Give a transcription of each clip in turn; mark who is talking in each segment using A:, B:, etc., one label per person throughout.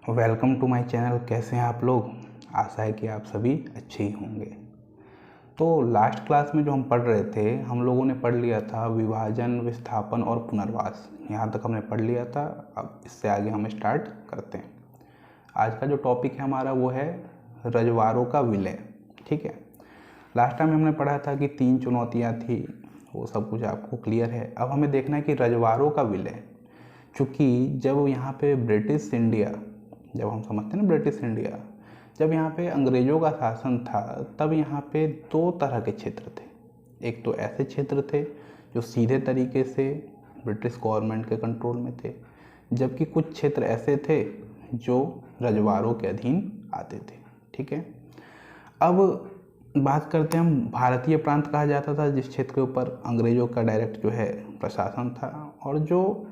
A: Welcome to my channel. कैसे हैं आप लोग? आशा है कि आप सभी अच्छे ही होंगे। तो लास्ट क्लास में जो हम पढ़ रहे थे, हम लोगों ने पढ़ लिया था विभाजन, विस्थापन और पुनर्वास। यहाँ तक हमने पढ़ लिया था। अब इससे आगे हम स्टार्ट करते हैं। आज का जो टॉपिक है हमारा वो है रजवाड़ों का विलय। ठीक है, लास्ट टाइम हमने पढ़ा था कि 3 चुनौतियाँ थी, वो सब कुछ आपको क्लियर है। अब हमें देखना है कि रजवाड़ों का विलय, चूँकि जब यहाँ पे ब्रिटिश इंडिया, जब हम समझते हैं ना ब्रिटिश इंडिया, जब यहाँ पे अंग्रेज़ों का शासन था, तब यहाँ पे 2 तरह के क्षेत्र थे। एक तो ऐसे क्षेत्र थे जो सीधे तरीके से ब्रिटिश गवर्नमेंट के कंट्रोल में थे, जबकि कुछ क्षेत्र ऐसे थे जो रजवाड़ों के अधीन आते थे। ठीक है, अब बात करते हैं हम। भारतीय प्रांत कहा जाता था जिस क्षेत्र के ऊपर अंग्रेज़ों का डायरेक्ट जो है प्रशासन था, और जो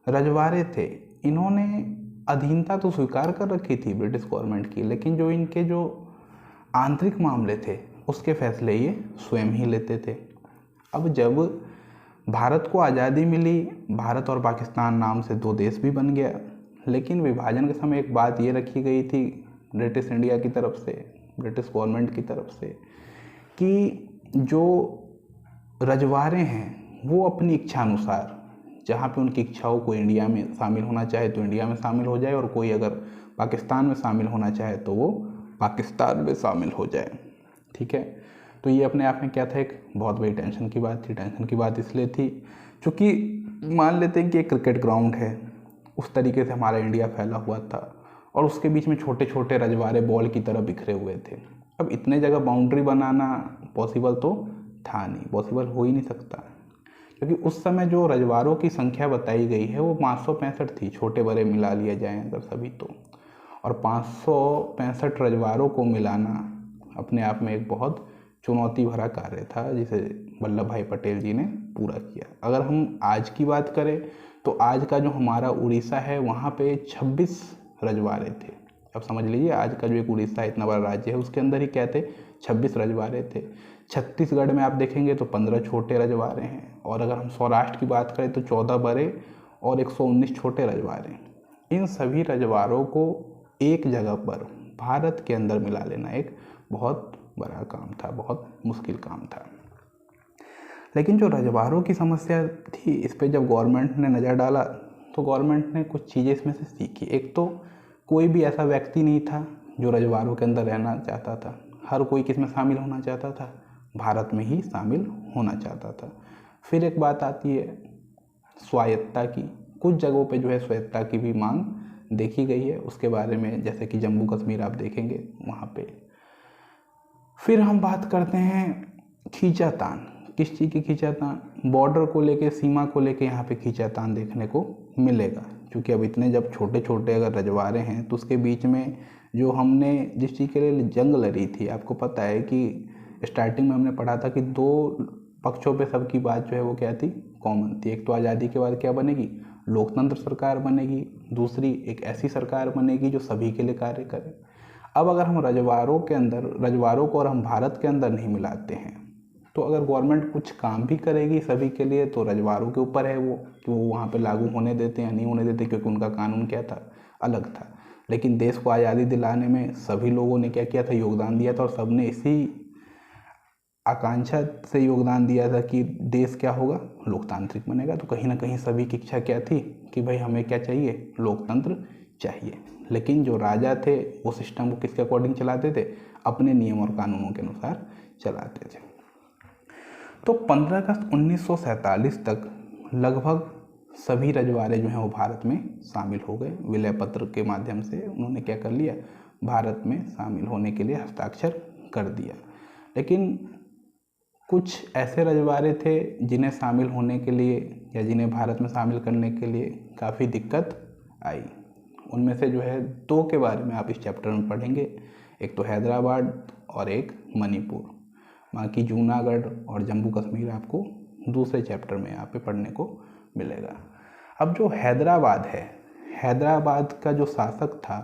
A: रजवाड़े थे इन्होंने अधीनता तो स्वीकार कर रखी थी ब्रिटिश गवर्नमेंट की, लेकिन जो इनके जो आंतरिक मामले थे उसके फैसले ये स्वयं ही लेते थे। अब जब भारत को आज़ादी मिली, भारत और पाकिस्तान नाम से 2 देश भी बन गया, लेकिन विभाजन के समय एक बात ये रखी गई थी ब्रिटिश इंडिया की तरफ से, ब्रिटिश गवर्नमेंट की तरफ से, कि जो रजवाड़े हैं वो अपनी इच्छा अनुसार, जहाँ पे उनकी इच्छाओं को इंडिया में शामिल होना चाहे तो इंडिया में शामिल हो जाए, और कोई अगर पाकिस्तान में शामिल होना चाहे तो वो पाकिस्तान में शामिल हो जाए। ठीक है, तो ये अपने आप में क्या था, एक बहुत बड़ी टेंशन की बात थी। टेंशन की बात इसलिए थी क्योंकि मान लेते हैं कि एक क्रिकेट ग्राउंड है, उस तरीके से हमारा इंडिया फैला हुआ था, और उसके बीच में छोटे छोटे रजवाड़े बॉल की तरह बिखरे हुए थे। अब इतने जगह बाउंड्री बनाना पॉसिबल तो था नहीं, पॉसिबल हो ही नहीं सकता, क्योंकि उस समय जो रजवाड़ों की संख्या बताई गई है वो 565 थी, छोटे बड़े मिला लिया जाए अगर सभी तो। और 565 रजवाड़ों को मिलाना अपने आप में एक बहुत चुनौती भरा कार्य था, जिसे वल्लभ भाई पटेल जी ने पूरा किया। अगर हम आज की बात करें तो आज का जो हमारा उड़ीसा है वहाँ पे 26 रजवाड़े थे। अब समझ लीजिए, आज का जो एक उड़ीसा इतना बड़ा राज्य है उसके अंदर ही क्या थे, 26 रजवाड़े थे। छत्तीसगढ़ में आप देखेंगे तो 15 छोटे रजवाड़े हैं, और अगर हम सौराष्ट्र की बात करें तो 14 बड़े और 119 छोटे रजवाड़े। इन सभी रजवाड़ों को एक जगह पर भारत के अंदर मिला लेना एक बहुत बड़ा काम था, बहुत मुश्किल काम था। लेकिन जो रजवाड़ों की समस्या थी, इस पर जब गवर्नमेंट ने नज़र डाला तो गवर्नमेंट ने कुछ चीज़ें इसमें से सीखी। एक तो कोई भी ऐसा व्यक्ति नहीं था जो रजवाड़ों के अंदर रहना चाहता था, हर कोई किस में शामिल होना चाहता था, भारत में ही शामिल होना चाहता था। फिर एक बात आती है स्वायत्तता की। कुछ जगहों पे जो है स्वायत्तता की भी मांग देखी गई है, उसके बारे में जैसे कि जम्मू कश्मीर आप देखेंगे वहाँ पे। फिर हम बात करते हैं खींचातान। किस चीज़ की खींचातान? बॉर्डर को लेके, सीमा को लेके यहाँ पे खींचातान देखने को मिलेगा, क्योंकि अब इतने जब छोटे छोटे अगर रजवाड़े हैं तो उसके बीच में जो हमने जिस चीज़ के लिए जंग लड़ी थी, आपको पता है कि स्टार्टिंग में हमने पढ़ा था कि 2 पक्षों पे सबकी बात जो है वो क्या थी, कॉमन थी। एक तो आज़ादी के बाद क्या बनेगी, लोकतंत्र सरकार बनेगी, दूसरी एक ऐसी सरकार बनेगी जो सभी के लिए कार्य करे। अब अगर हम रजवाड़ों के अंदर, रजवाड़ों को और हम भारत के अंदर नहीं मिलाते हैं, तो अगर गवर्नमेंट कुछ काम भी करेगी सभी के लिए तो रजवाड़ों के ऊपर है वो, कि वो वहाँ पे लागू होने देते हैं या नहीं होने देते, क्योंकि उनका कानून क्या था, अलग था। लेकिन देश को आज़ादी दिलाने में सभी लोगों ने क्या किया था, योगदान दिया था, और सबने इसी आकांक्षा से योगदान दिया था कि देश क्या होगा, लोकतांत्रिक बनेगा। तो कहीं ना कहीं सभी की इच्छा क्या थी कि भाई हमें क्या चाहिए, लोकतंत्र चाहिए। लेकिन जो राजा थे वो सिस्टम को किसके अकॉर्डिंग चलाते थे, अपने नियम और कानूनों के अनुसार चलाते थे। तो 15 अगस्त 1947 तक लगभग सभी रजवाड़े जो हैं वो भारत में शामिल हो गए। विलय पत्र के माध्यम से उन्होंने क्या कर लिया, भारत में शामिल होने के लिए हस्ताक्षर कर दिया। लेकिन कुछ ऐसे रजवाड़े थे जिन्हें शामिल होने के लिए या जिन्हें भारत में शामिल करने के लिए काफ़ी दिक्कत आई। उनमें से जो है 2 के बारे में आप इस चैप्टर में पढ़ेंगे, एक तो हैदराबाद और एक मणिपुर। बाकी जूनागढ़ और जम्मू कश्मीर आपको दूसरे चैप्टर में यहाँ पे पढ़ने को मिलेगा। अब जो हैदराबाद है, हैदराबाद का जो शासक था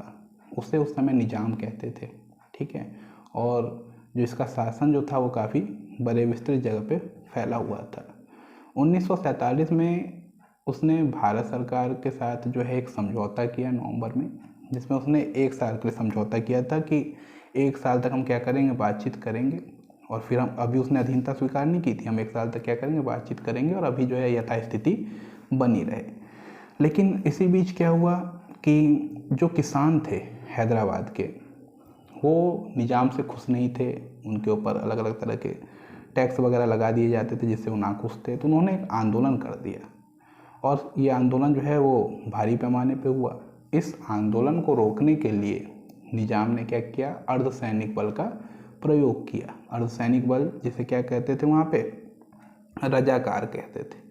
A: उसे उस समय निजाम कहते थे। ठीक है, और जो इसका शासन जो था वो काफ़ी बड़े विस्तृत जगह पे फैला हुआ था। 1947 में उसने भारत सरकार के साथ जो है एक समझौता किया नवंबर में, जिसमें उसने 1 साल के लिए समझौता किया था कि 1 साल तक हम क्या करेंगे, बातचीत करेंगे, और फिर हम अभी उसने अधीनता स्वीकार नहीं की थी, हम 1 साल तक क्या करेंगे, बातचीत करेंगे, और अभी जो है यथास्थिति बनी रहे। लेकिन इसी बीच क्या हुआ कि जो किसान थे हैदराबाद के, वो निज़ाम से खुश नहीं थे, उनके ऊपर अलग अलग तरह के टैक्स वगैरह लगा दिए जाते थे जिससे वो नाखुश थे। तो उन्होंने एक आंदोलन कर दिया, और ये आंदोलन जो है वो भारी पैमाने पे हुआ। इस आंदोलन को रोकने के लिए निज़ाम ने क्या किया, अर्धसैनिक बल का प्रयोग किया। अर्धसैनिक बल जिसे क्या कहते थे वहाँ पे, रजाकार कहते थे।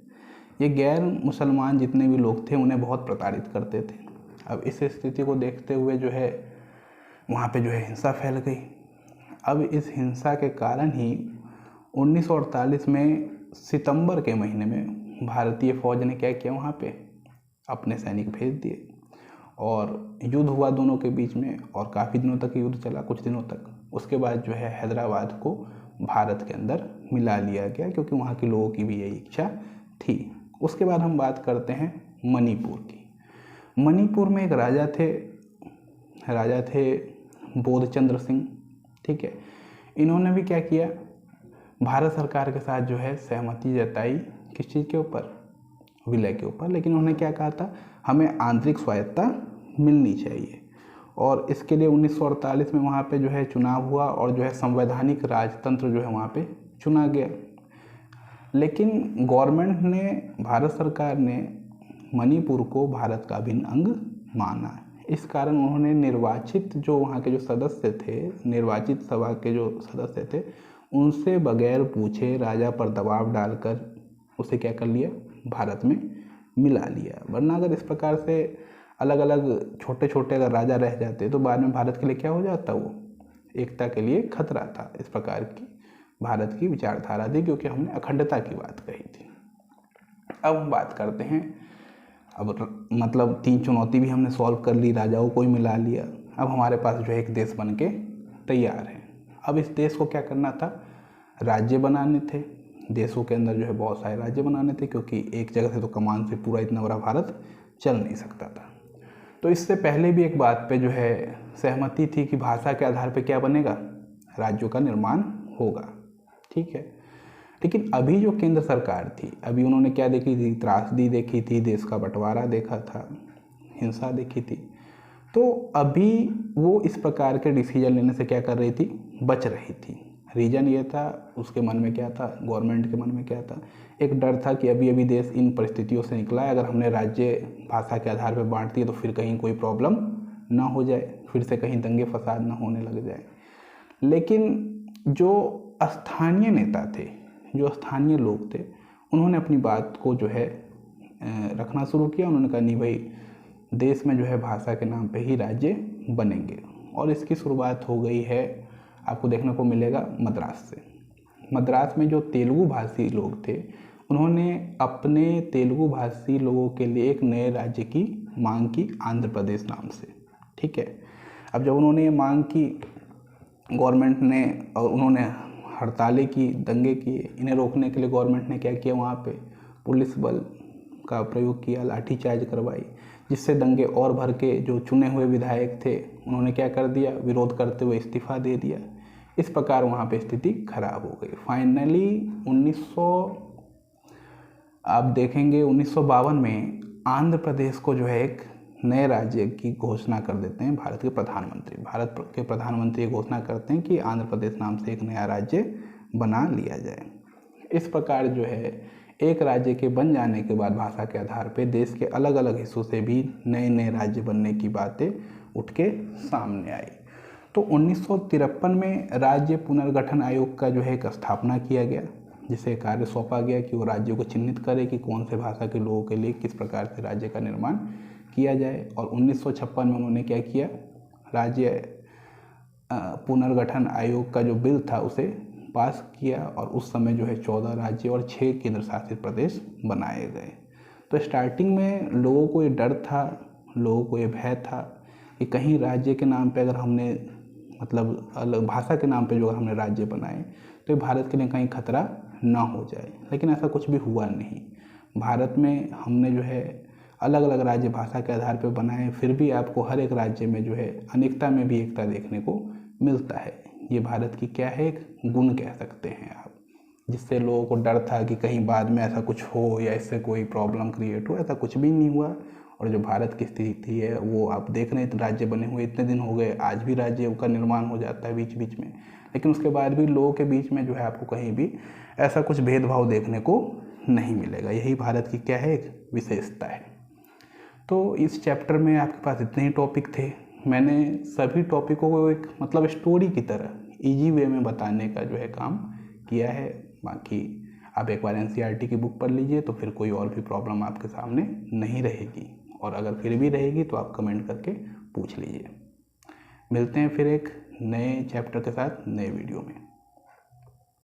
A: ये गैर मुसलमान जितने भी लोग थे उन्हें बहुत प्रताड़ित करते थे। अब इस स्थिति को देखते हुए जो है वहाँ पे जो है हिंसा फैल गई। अब इस हिंसा के कारण ही 1948 में सितंबर के महीने में भारतीय फौज ने क्या किया, वहाँ पे अपने सैनिक भेज दिए, और युद्ध हुआ दोनों के बीच में, और काफ़ी दिनों तक युद्ध चला, कुछ दिनों तक। उसके बाद जो है हैदराबाद को भारत के अंदर मिला लिया गया, क्योंकि वहाँ के लोगों की भी यही इच्छा थी। उसके बाद हम बात करते हैं मणिपुर की। मणिपुर में एक राजा थे बोधचंद्र सिंह, ठीक है। इन्होंने भी क्या किया, भारत सरकार के साथ जो है सहमति जताई, किस चीज़ के ऊपर, विलय के ऊपर। लेकिन उन्होंने क्या कहा था, हमें आंतरिक स्वायत्तता मिलनी चाहिए, और इसके लिए 1948 में वहाँ पे जो है चुनाव हुआ, और जो है संवैधानिक राजतंत्र जो है वहाँ पे चुना गया। लेकिन गवर्नमेंट ने, भारत सरकार ने मणिपुर को भारत का अभिन्न अंग माना। इस कारण उन्होंने निर्वाचित जो वहाँ के जो सदस्य थे, निर्वाचित सभा के जो सदस्य थे, उनसे बगैर पूछे राजा पर दबाव डालकर उसे क्या कर लिया, भारत में मिला लिया। वरना अगर इस प्रकार से अलग अलग छोटे छोटे अगर राजा रह जाते तो बाद में भारत के लिए क्या हो जाता, वो एकता के लिए खतरा था। इस प्रकार की भारत की विचारधारा थी, क्योंकि हमने अखंडता की बात कही थी। अब हम बात करते हैं, अब मतलब 3 चुनौती भी हमने सॉल्व कर ली, राजाओं को ही मिला लिया। अब हमारे पास जो है एक देश बन के तैयार है। अब इस देश को क्या करना था, राज्य बनाने थे। देशों के अंदर जो है बहुत सारे राज्य बनाने थे, क्योंकि एक जगह से तो कमान से पूरा इतना बड़ा भारत चल नहीं सकता था। तो इससे पहले भी एक बात पे जो है सहमति थी कि भाषा के आधार पे क्या बनेगा, राज्यों का निर्माण होगा, ठीक है। लेकिन अभी जो केंद्र सरकार थी, अभी उन्होंने क्या देखी थी, त्रासदी देखी थी, देश का बंटवारा देखा था, हिंसा देखी थी। तो अभी वो इस प्रकार के डिसीजन लेने से क्या कर रही थी, बच रही थी। रीजन ये था, उसके मन में क्या था, गवर्नमेंट के मन में क्या था, एक डर था कि अभी अभी देश इन परिस्थितियों से निकला है, अगर हमने राज्य भाषा के आधार पर बांट दिए तो फिर कहीं कोई प्रॉब्लम ना हो जाए, फिर से कहीं दंगे फसाद ना होने लग जाए। लेकिन जो स्थानीय नेता थे, जो स्थानीय लोग थे, उन्होंने अपनी बात को जो है रखना शुरू किया। उन्होंने कहा नहीं भाई, देश में जो है भाषा के नाम पे ही राज्य बनेंगे, और इसकी शुरुआत हो गई है, आपको देखने को मिलेगा मद्रास से। मद्रास में जो तेलुगु भाषी लोग थे, उन्होंने अपने तेलुगु भाषी लोगों के लिए एक नए राज्य की मांग की, आंध्र प्रदेश नाम से, ठीक है। अब जब उन्होंने ये मांग की गवर्नमेंट ने, और उन्होंने हड़तालें की, दंगे किए, इन्हें रोकने के लिए गवर्नमेंट ने क्या किया, वहाँ पे पुलिस बल का प्रयोग किया, लाठीचार्ज करवाई, जिससे दंगे और भर के। जो चुने हुए विधायक थे उन्होंने क्या कर दिया, विरोध करते हुए इस्तीफा दे दिया। इस प्रकार वहाँ पे स्थिति खराब हो गई। फाइनली 1952 में आंध्र प्रदेश को जो है एक नए राज्य की घोषणा कर देते हैं भारत के प्रधानमंत्री। भारत के प्रधानमंत्री घोषणा करते हैं कि आंध्र प्रदेश नाम से एक नया राज्य बना लिया जाए। इस प्रकार जो है एक राज्य के बन जाने के बाद भाषा के आधार पर देश के अलग अलग हिस्सों से भी नए नए राज्य बनने की बातें उठ के सामने आई। तो 1953 में राज्य पुनर्गठन आयोग का जो है एक स्थापना किया गया, जिसे कार्य सौंपा गया कि वो राज्यों को चिन्हित करे कि कौन से भाषा के लोगों के लिए किस प्रकार से राज्य का निर्माण किया जाए। और 1956 में उन्होंने क्या किया, राज्य पुनर्गठन आयोग का जो बिल था उसे पास किया, और उस समय जो है 14 राज्य और 6 केंद्र शासित प्रदेश बनाए गए। तो स्टार्टिंग में लोगों को ये डर था, लोगों को ये भय था कि कहीं राज्य के नाम पे अगर हमने, मतलब अलग भाषा के नाम पे जो हमने राज्य बनाए तो ये भारत के लिए कहीं खतरा ना हो जाए। लेकिन ऐसा कुछ भी हुआ नहीं। भारत में हमने जो है अलग अलग राज्य भाषा के आधार पर बनाए, फिर भी आपको हर एक राज्य में जो है अनेकता में भी एकता देखने को मिलता है। ये भारत की क्या है, एक गुण कह सकते हैं आप, जिससे लोगों को डर था कि कहीं बाद में ऐसा कुछ हो या इससे कोई प्रॉब्लम क्रिएट हो, ऐसा कुछ भी नहीं हुआ। और जो भारत की स्थिति है वो आप देख रहे हैं, राज्य बने हुए इतने दिन हो गए, आज भी राज्यों का निर्माण हो जाता है बीच बीच में, लेकिन उसके बाद भी लोगों के बीच में जो है आपको कहीं भी ऐसा कुछ भेदभाव देखने को नहीं मिलेगा। यही भारत की क्या है, एक विशेषता है। तो इस चैप्टर में आपके पास इतने ही टॉपिक थे। मैंने सभी टॉपिकों को एक मतलब स्टोरी की तरह इजी वे में बताने का जो है काम किया है। बाकी आप एक बार एनसीईआरटी की बुक पढ़ लीजिए तो फिर कोई और भी प्रॉब्लम आपके सामने नहीं रहेगी, और अगर फिर भी रहेगी तो आप कमेंट करके पूछ लीजिए। मिलते हैं फिर एक नए चैप्टर के साथ नए वीडियो में।